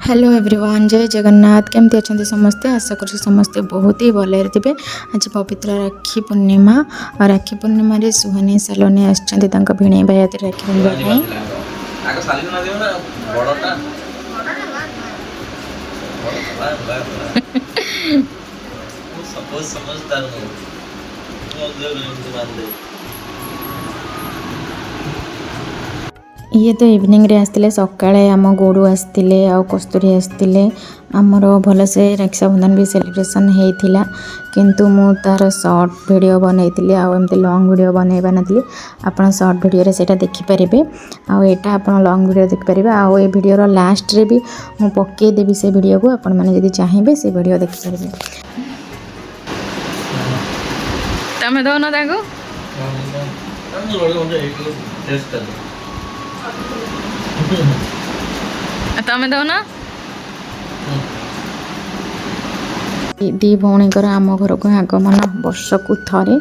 Hello everyone, जय जगन्नाथ। केमती अच्छा समस्ते? आशा कर समस्ते बहुत ही भले थे। आज पवित्र राखी पूर्णिमा और राखी पूर्णिमा रे सुहानी सालोनी आछंती भिणे भाई हाथ राखी बांधवा ये तो इवनिंग रे आसते सकाळे आम गोडू आसते आ कस्तूरी आसते आमर भल से रक्षाबंधन भी सेलिब्रेशन होता किंतु मु तार शॉर्ट वीडियो बनई आमती लॉन्ग वीडियो बनवा नी आप शॉर्ट वीडियो से देखिपारे आटा आप लॉन्ग वीडियो देखिपारे आउ ये वीडियो लास्ट रे भी मु पकईदेवी से वीडियो को आपण मैंने चाहिए से वीडियो देखिपारे। तमें दौन तमें दौन दी भौणीकर आम घर को आगमन वर्ष को थे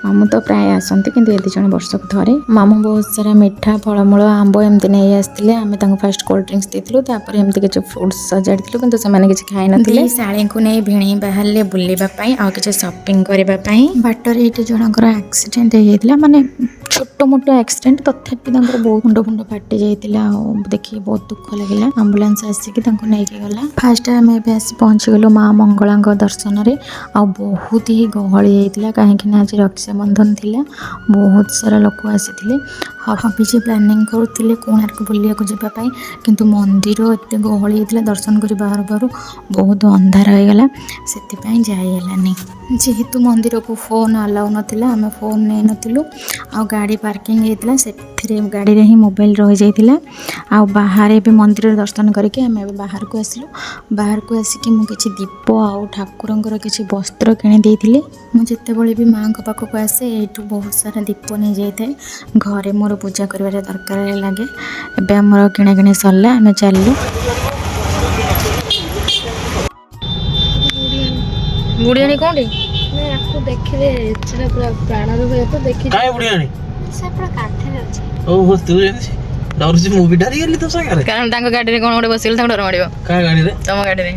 मामू तो प्राय आसती कि दिज वर्ष को थे मामू बहुत सारा मिठा फलमूल आंब एमती नहीं आसते आम फास्ट कोल्ड ड्रिंक्स देलु एमती किसी फ्रुट्स सजाड़ू कि किसी खाई नी शाड़ी को नहीं भिणी बाहर बुलवाई आ कि सपिंग करने बाटर ये जनकर एक्सीडेंट होता माने छोट मोट एक्सीडेंट तथापि बहुत मुंड फुंड फाटी जाता देखिए बहुत दुख लगे आंबुलांस आसिक गला फास्ट आम आसी पहुँची गलु माँ मंगला दर्शन रे आ बहुत ही गहली होता कहीं आज रक्षाबंधन थिला बहुत सारा लोक आसी हबी जे प्लानिंग करते कोणार्क बुलिया जावाई किंतु मंदिर एत गहली होता दर्शन कर बाहर बाहर बहुत अंधार हो गला से जाइलानी जेहेतु मंदिर को फोन अलाउ नाला आम फोन नहीं नथिलु आ गाड़ी पार्किंग होता से गाड़ी रे ही मोबाइल रही जाइतिला आ बाहर भी मंदिर दर्शन करके आम बाहर को आसिलु बाहर को आसिक मुझे दीप आउ ठाकुरंकर किसी वस्त्र किणी देइथिले मुझे भी माँ को पाखक आसे यू बहुत सारा दीप नहीं जाए घरे मोर पूजा कर दरकार लगे एवं आमर किଣା किणी सरला आम चलू बुढ़ियानी कौन आपको देखिले इच्छा पूरा प्राण रे तो देखि काय बुढ़ियानी से पूरा काठे अछि ओ हो तू जेनी डर से मूवी डरी गेली तो संगे कारण तांको गाड़ी रे कोन ओडे बसिल तांको डर मारियो का गाड़ी रे तम गाड़ी रे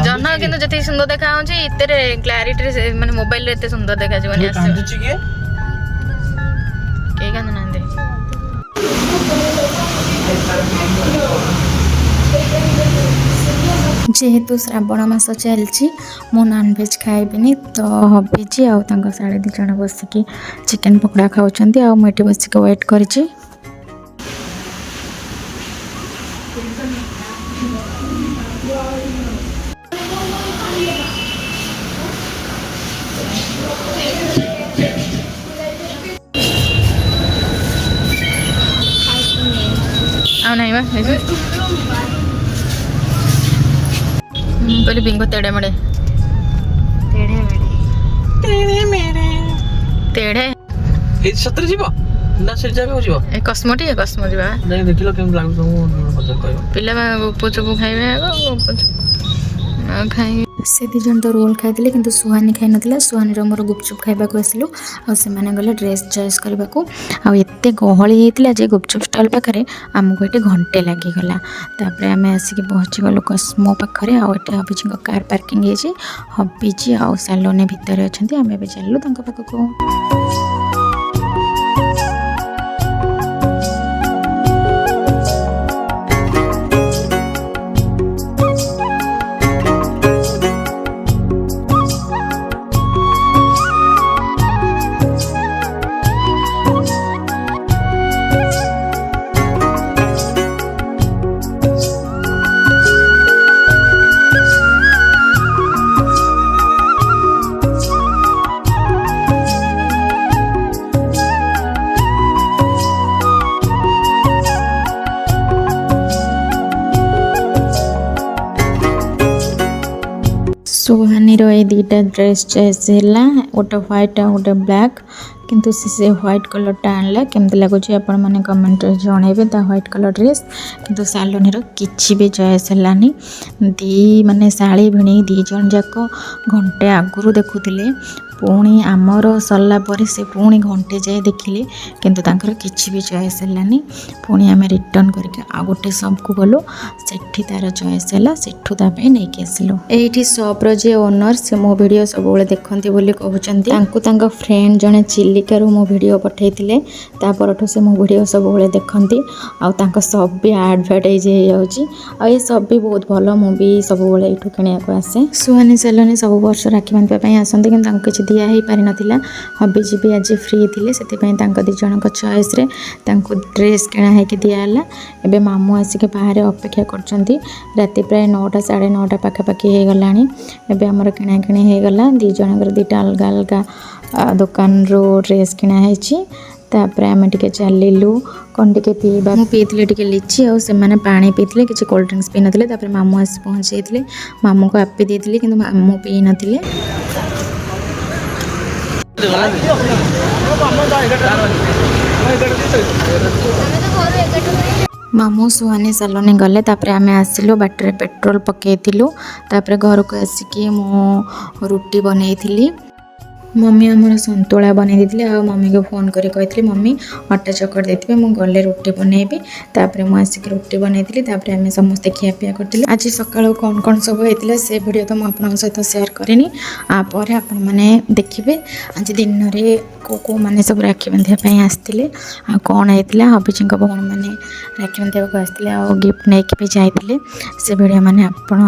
जन किंतु जति सुंदर देखा होची इतरे क्लैरिटी रे माने मोबाइल रे एते सुंदर देखा जीवनी आसे कांदुची के कांद नांदे जेहेतु श्रावण मास चलती मु नॉनवेज खाइबिनी तो हबीजी आउ साढ़े दी जन बसिकी चिकेन पकोड़ा खाऊँ आ मुझे बसिक वेट करी बोले बिंगो तेड़े मेड़े तेड़े ए सत्र जीव ना से जाबे जीव ए कस्मोटी है कस्मो जीवा नहीं देखिलो केम लागु सब पचक कहबो पिला पुचु खाइबे खाई से दी जन तो रोल खाई किंतु सुहानी खाई नथिला सुहानी रो मोर गुपचुप खाइबा को आसिलु आ से माने गले ड्रेस चॉइस करबा को आ एते गहली हेतिला जे गुपचुप स्टॉल पाखरे हमको एटे घंटे लागी गला तापरे आमे आसिक पहुंची गलो कस्मो पाखरे आ एटे हबीजी कार पार्किंग हे जे हबीजी आ सालोने भीतर अछंती आमे बे चललु तंका पाखको सुहानी ये दुटा ड्रेस चॉइस है गोटे व्हाइट आ गोटे ब्लैक किंतु से व्हाइट कलर टा आनला केमती लगुच आपण मैंने कमेंट जनइबे ता व्हाइट कलर ड्रेस किंतु सालोनी किछि भी चॉइस हलानी दी माने साड़ी भिणी दी जन जाक घंटे आगुरु देखुथिले ପୁଣି ଆମର ସରିଲା ପରେ ସେ ପୁଣି ଘଣ୍ଟେ ଯାଏ ଦେଖିଲେ କିନ୍ତୁ ତାଙ୍କର କିଛି ବି ଚଏସ୍ ହେଲାନି। ପୁଣି ଆମେ ରିଟର୍ନ କରିକି ଆଉ ଗୋଟେ ସପ୍କୁ ଗଲୁ, ସେଠି ତାର ଚଏସ୍ ହେଲା, ସେଠୁ ତା ପାଇଁ ନେଇକି ଆସିଲୁ। ଏଇଠି ସପ୍ର ଯିଏ ଓନର୍ ସେ ମୋ ଭିଡ଼ିଓ ସବୁବେଳେ ଦେଖନ୍ତି ବୋଲି କହୁଛନ୍ତି। ତାଙ୍କୁ ତାଙ୍କ ଫ୍ରେଣ୍ଡ ଜଣେ ଚିଲିକାରୁ ମୋ ଭିଡ଼ିଓ ପଠାଇଥିଲେ, ତାପରଠୁ ସେ ମୋ ଭିଡ଼ିଓ ସବୁବେଳେ ଦେଖନ୍ତି। ଆଉ ତାଙ୍କ ସପ୍ ବି ଆଡ଼ଭର୍ଟାଇଜ୍ ହେଇଯାଉଛି। ଆଉ ଏ ସପ୍ ବି ବହୁତ ଭଲ, ମୁଁ ବି ସବୁବେଳେ ଏଇଠୁ କିଣିବାକୁ ଆସେ। ସୁହାନୀ ସେଲୁନି ସବୁ ବର୍ଷ ରାକ୍ଷୀ ବାନ୍ଧିବା ପାଇଁ ଆସନ୍ତି କିନ୍ତୁ ତାଙ୍କୁ କିଛି ଦିଆ ହେଇପାରିନଥିଲା। ହବିଜି ବି ଆଜି ଫ୍ରି ଥିଲେ, ସେଥିପାଇଁ ତାଙ୍କ ଦୁଇ ଜଣଙ୍କ ଚଏସ୍ରେ ତାଙ୍କୁ ଡ୍ରେସ୍ କିଣା ହେଇକି ଦିଆହେଲା। ଏବେ ମାମୁଁ ଆସିକି ବାହାରେ ଅପେକ୍ଷା କରୁଛନ୍ତି। ରାତି ପ୍ରାୟ 9ଟା 9:30 ପାଖାପାଖି ହେଇଗଲାଣି। ଏବେ ଆମର କିଣାକିଣି ହେଇଗଲା, ଦୁଇ ଜଣଙ୍କର ଦୁଇଟା ଅଲଗା ଅଲଗା ଦୋକାନରୁ ଡ୍ରେସ୍ କିଣା ହେଇଛି। ତାପରେ ଆମେ ଟିକେ ଚାଲିଲୁ, କ'ଣ ଟିକେ ପିଇବା। ମୁଁ ପିଇଥିଲି ଟିକେ ଲିଚି, ଆଉ ସେମାନେ ପାଣି ପିଇଥିଲେ, କିଛି କୋଲ୍ଡ ଡ୍ରିଙ୍କସ୍ ପିଇ ନଥିଲେ। ତାପରେ ମାମୁଁ ଆସି ପହଞ୍ଚି ଯାଇଥିଲେ, ମାମୁଁଙ୍କୁ ଆପି ଦେଇଥିଲି କିନ୍ତୁ ମାମୁଁ ପିଇ ନଥିଲେ। ମାମୁଁ ସୁହାନୀ ସେଲୁନି ଗଲେ, ତାପରେ ଆମେ ଆସିଲୁ, ବାଟରେ ପେଟ୍ରୋଲ ପକାଇଥିଲୁ। ତାପରେ ଘରକୁ ଆସିକି ମୁଁ ରୁଟି ବନେଇଥିଲି। ମମି ଆମର ସନ୍ତୁଳା ବନେଇ ଦେଇଥିଲେ, ଆଉ ମମିକୁ ଫୋନ୍ କରି କହିଥିଲି ମମି ଅଟା ଚକଟି ଦେଇଥିବେ, ମୁଁ ଗଲେ ରୁଟି ବନେଇବି। ତାପରେ ମୁଁ ଆସିକି ରୁଟି ବନେଇଥିଲି, ତାପରେ ଆମେ ସମସ୍ତେ ଖିଆପିଆ କରିଥିଲୁ। ଆଜି ସକାଳୁ କ'ଣ କ'ଣ ସବୁ ହେଇଥିଲା ସେ ଭିଡ଼ିଓ ତ ମୁଁ ଆପଣଙ୍କ ସହିତ ସେୟାର କରିନି, ପରେ ଆପଣମାନେ ଦେଖିବେ ଆଜି ଦିନରେ କେଉଁମାନେ ସବୁ ରାକ୍ଷୀ ବାନ୍ଧିବା ପାଇଁ ଆସିଥିଲେ, ଆଉ କ'ଣ ହେଇଥିଲା। ହବିଜିଙ୍କ ଭଉଣୀମାନେ ରାକ୍ଷୀ ବାନ୍ଧିବାକୁ ଆସିଥିଲେ, ଆଉ ଗିଫ୍ଟ ନେଇକି ବି ଯାଇଥିଲେ। ସେ ଭିଡ଼ିଓ ମାନେ ଆପଣ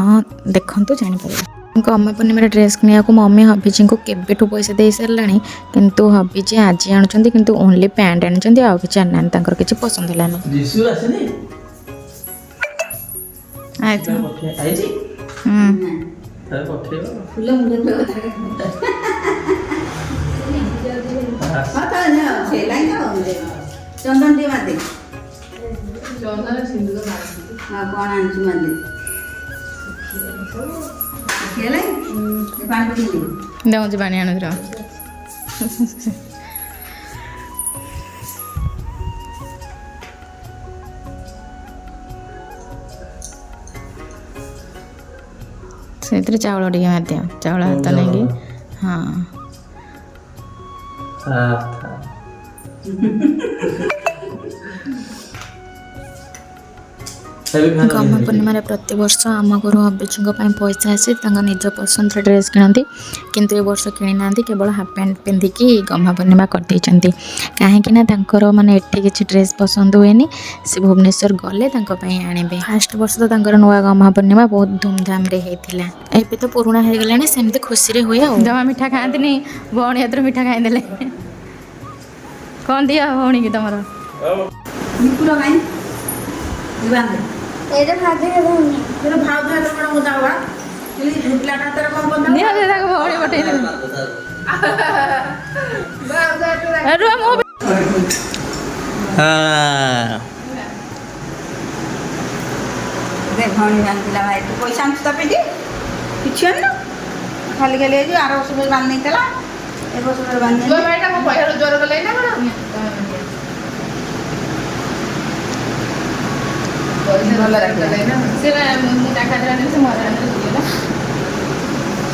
ଦେଖନ୍ତୁ, ଜାଣିପାରିବେ। ଗହ୍ମା ପୂର୍ଣ୍ଣିମାରେ ଡ୍ରେସ୍ କିଣିବାକୁ ମମି ହବିଜିଙ୍କୁ କେବେଠୁ ପଇସା ଦେଇ ସାରିଲାଣି, କିନ୍ତୁ ହବିଜି ଆଜି ଆଣୁଛନ୍ତି, କିନ୍ତୁ ଓନ୍ଲି ପ୍ୟାଣ୍ଟ ଆଣିଛନ୍ତି, ଆଉ କିଛି ଆଣିନାହାନ୍ତି। ତାଙ୍କର କିଛି ପସନ୍ଦ ହେଲାନି। ଦେଉଛି ପାଣି ଆଣୁଥିର। ସେଥିରେ ଚାଉଳ ଟିକେ ମାରିଦିଅ, ଚାଉଳ ହାତ ନେଇକି। ହଁ ଗହ୍ମା ପୂର୍ଣ୍ଣିମାରେ ପ୍ରତିବର୍ଷ ଆମ ଘରୁ ହବିଜିଙ୍କ ପାଇଁ ପଇସା ଆସି ତାଙ୍କ ନିଜ ପସନ୍ଦର ଡ୍ରେସ୍ କିଣନ୍ତି, କିନ୍ତୁ ଏ ବର୍ଷ କିଣିନାହାନ୍ତି, କେବଳ ହାଫ୍ ପ୍ୟାଣ୍ଟ ପିନ୍ଧିକି ଗହ୍ମା ପୂର୍ଣ୍ଣିମା କରିଦେଇଛନ୍ତି। କାହିଁକିନା ତାଙ୍କର ମାନେ ଏଠି କିଛି ଡ୍ରେସ୍ ପସନ୍ଦ ହୁଏନି, ସେ ଭୁବନେଶ୍ୱର ଗଲେ ତାଙ୍କ ପାଇଁ ଆଣିବେ। ଫାଷ୍ଟ ବର୍ଷ ତ ତାଙ୍କର ନୂଆ ଗହ୍ମା ପୂର୍ଣ୍ଣିମା ବହୁତ ଧୁମଧାମରେ ହେଇଥିଲା। ଏବେ ତ ପୁରୁଣା ହେଇଗଲାଣି, ସେମିତି ଖୁସିରେ ହୁଏ। ଆଉ ଜମା ମିଠା ଖାଆନ୍ତିନି, ଭଉଣୀ ହାତରୁ ମିଠା ଖାଇଦେଲେ। କ'ଣ ଦିଅ ଭଉଣୀ କି ତମର? ପଇସା ଆଣିଛୁ ତା ପାଇଁ କିଛି ଆଣିନ, ଖାଲି ଖାଲି ହେଇଛି। ଆର ବର୍ଷ ବାନ୍ଧି ନେଇଥିଲା, ଏ ବର୍ଷ ବାନ୍ଧି ଜ୍ୱର ଗଲେ ନା କ'ଣ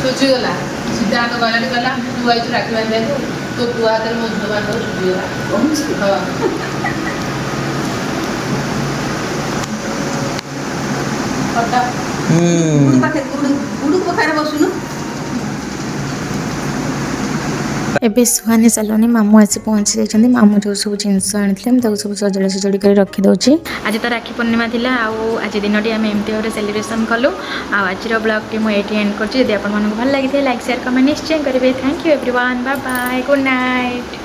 ସୁଜିଗଲା ସିଧା ହାତ ଗଲାଣି, ଗଲା ତୁ ଆଇଛୁ ରାକ୍ଷୀ ବାନ୍ଧିବାକୁ, ତୋ ପୁଅ ହାତରେ ମୋ ଝିଅ ବାନ୍ଧ ସୁଜିଗଲା। ପାଖରେ ବସୁନୁ। ଏବେ ସୁହାନୀ ସେଲୁନି ମାମୁଁ ଆସି ପହଞ୍ଚି ଯାଇଛନ୍ତି। ମାମୁଁ ଯେଉଁ ସବୁ ଜିନିଷ ଆଣିଥିଲେ ମୁଁ ତାକୁ ସବୁ ସଜଡ଼ା ସଜଡ଼ି କରି ରଖିଦେଉଛି। ଆଜି ତ ରାକ୍ଷୀ ପୂର୍ଣ୍ଣିମା ଥିଲା, ଆଉ ଆଜି ଦିନଟି ଆମେ ଏମିତି ଭାବରେ ସେଲିବ୍ରେସନ୍ କଲୁ। ଆଉ ଆଜିର ବ୍ଲଗ୍ଟି ମୁଁ ଏଇଠି ଏଣ୍ଡ କରୁଛି। ଯଦି ଆପଣମାନଙ୍କୁ ଭଲ ଲାଗିଥାଏ ଲାଇକ୍ ସେୟାର କମେଣ୍ଟ ନିଶ୍ଚୟ କରିବେ। Thank you everyone, bye bye, good night.